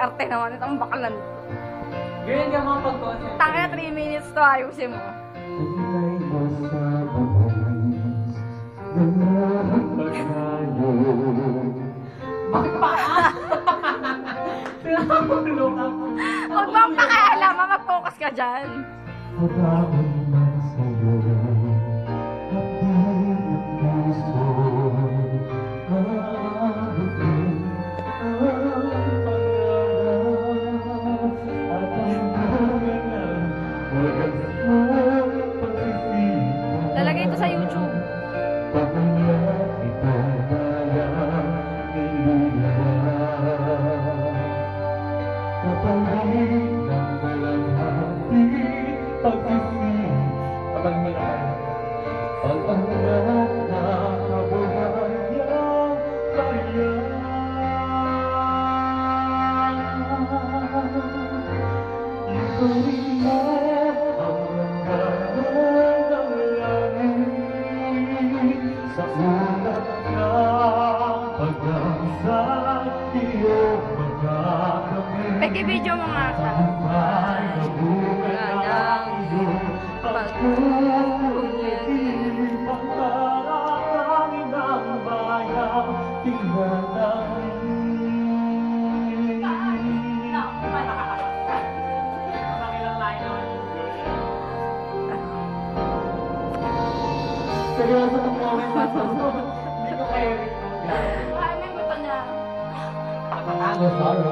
arte naman itong bakalan. Ganyan ka mga pag-concept. Tangina 3 minutes to, ayusin mo. Bakit pa? Pinapagulo ka. Huwag mong pakialam, mag-focus ka dyan. Lalagay ito sa YouTube. Paki-video mo nga siya. Seryoso itong moment na ito. Hindi ko kayo rin. Ay, may buto niya. Nakatago, sorry.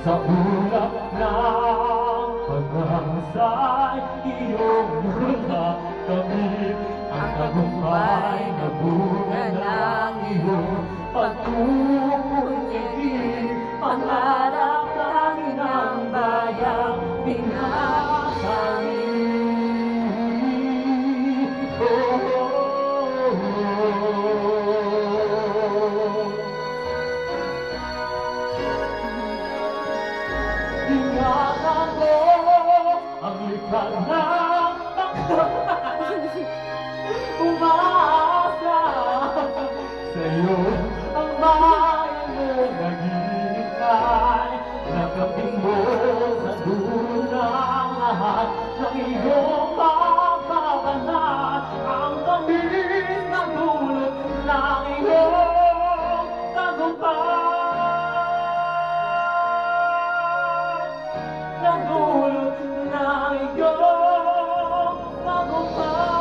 Sa ulap ng pag-amasay, iyong mga kamit ang tagumpay na bunga ng iyong pagpupuli, pangarap namin ang bayang pinakami. Ingatan mo ang likha ng umaasa sa'yo ang bayan mo naghihintay. Nakapin mo sa dulo ng lahat ng iyong pagbabanat, ang tamis ng dulot ng iyong tagumpay. Nagulot na iyong tagumpay.